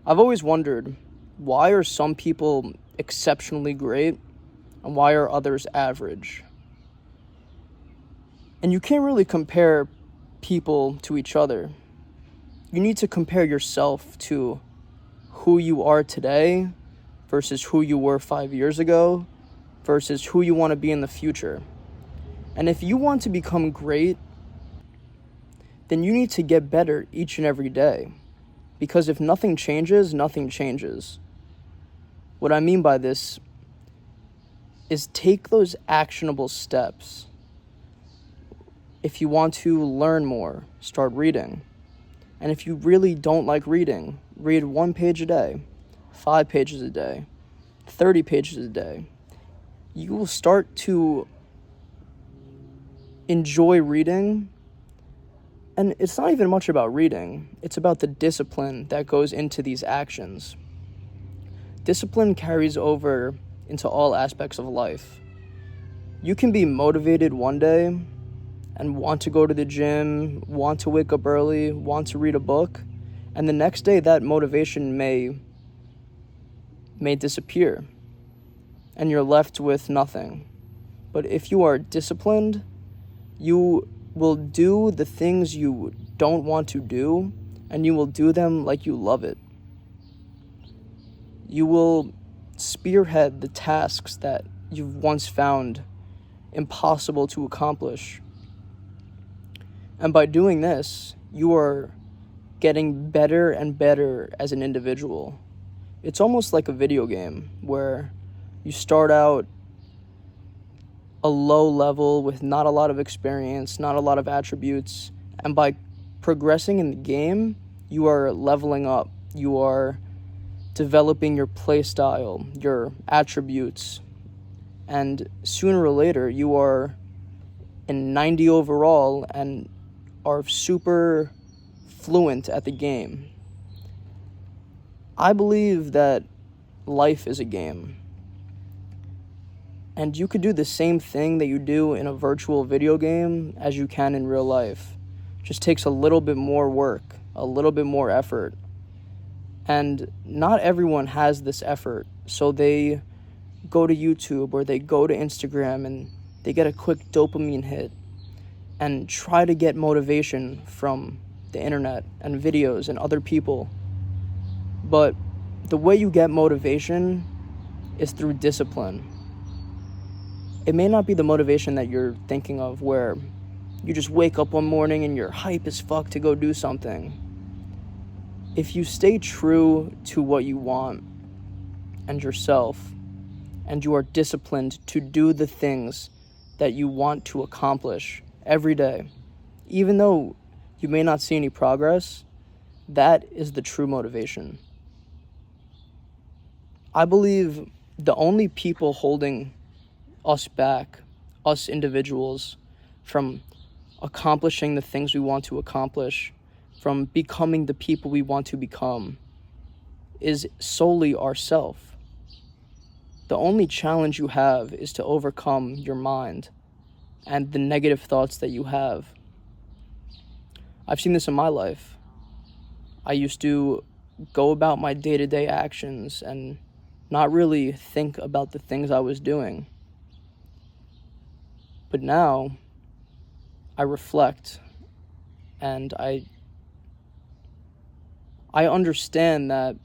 I've always wondered, why are some people exceptionally great and why are others average? And you can't really compare people to each other. You need to compare yourself to who you are today versus who you were 5 years ago versus who you want to be in the future. And if you want to become great, then you need to get better each and every day. Because if nothing changes, nothing changes. What I mean by this is take those actionable steps. If you want to learn more, start reading. And if you really don't like reading, read 1 page a day, 5 pages a day, 30 pages a day. You will start to enjoy reading. And it's not even much about reading. It's about the discipline that goes into these actions. Discipline carries over into all aspects of life. You can be motivated one day and want to go to the gym, want to wake up early, want to read a book, and the next day that motivation may disappear and you're left with nothing. But if you are disciplined, you will do the things you don't want to do, and you will do them like you love it. You will spearhead the tasks that you've once found impossible to accomplish. And by doing this, you are getting better and better as an individual. It's almost like a video game where you start out a low level with not a lot of experience, not a lot of attributes, and by progressing in the game, you are leveling up. You are developing your play style, your attributes, and sooner or later you are in 90 overall and are super fluent at the game. I believe that life is a game. And you could do the same thing that you do in a virtual video game as you can in real life. Just takes a little bit more work, a little bit more effort. And not everyone has this effort. So they go to YouTube or they go to Instagram and they get a quick dopamine hit and try to get motivation from the internet and videos and other people. But the way you get motivation is through discipline. It may not be the motivation that you're thinking of where you just wake up one morning and you're hype as fuck to go do something. If you stay true to what you want and yourself, and you are disciplined to do the things that you want to accomplish every day, even though you may not see any progress, that is the true motivation. I believe the only people holding us back, us individuals, from accomplishing the things we want to accomplish, from becoming the people we want to become, is solely ourself. The only challenge you have is to overcome your mind and the negative thoughts that you have. I've seen this in my life. I used to go about my day-to-day actions and not really think about the things I was doing. But now, I reflect and I understand that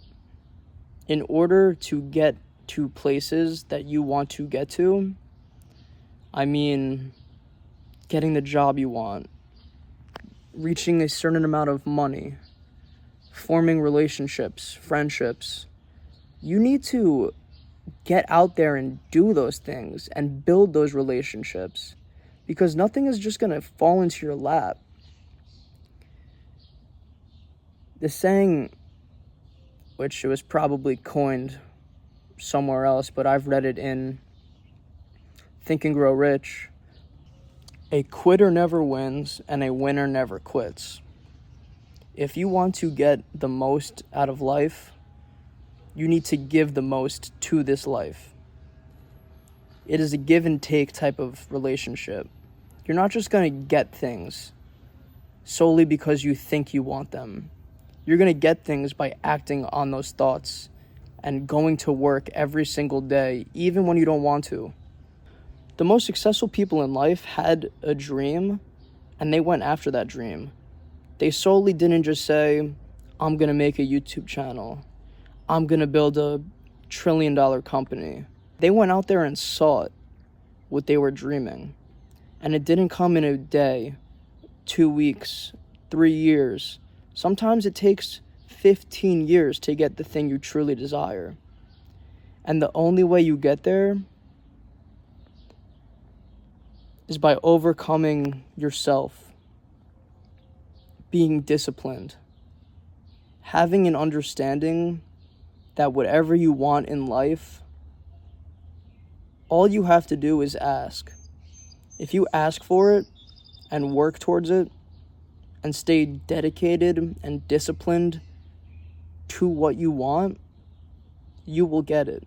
in order to get to places that you want to get to, I mean, getting the job you want, reaching a certain amount of money, forming relationships, friendships, you need to get out there and do those things and build those relationships, because nothing is just going to fall into your lap. The saying, which was probably coined somewhere else, but I've read it in Think and Grow Rich, a quitter never wins and a winner never quits. If you want to get the most out of life, you need to give the most to this life. It is a give and take type of relationship. You're not just going to get things solely because you think you want them. You're going to get things by acting on those thoughts and going to work every single day, even when you don't want to. The most successful people in life had a dream, and they went after that dream. They solely didn't just say, I'm going to make a YouTube channel. I'm going to build a $1 trillion company. They went out there and sought what they were dreaming. And it didn't come in a day, 2 weeks, 3 years. Sometimes it takes 15 years to get the thing you truly desire. And the only way you get there is by overcoming yourself, being disciplined, having an understanding that whatever you want in life, all you have to do is ask. If you ask for it and work towards it and stay dedicated and disciplined to what you want, you will get it.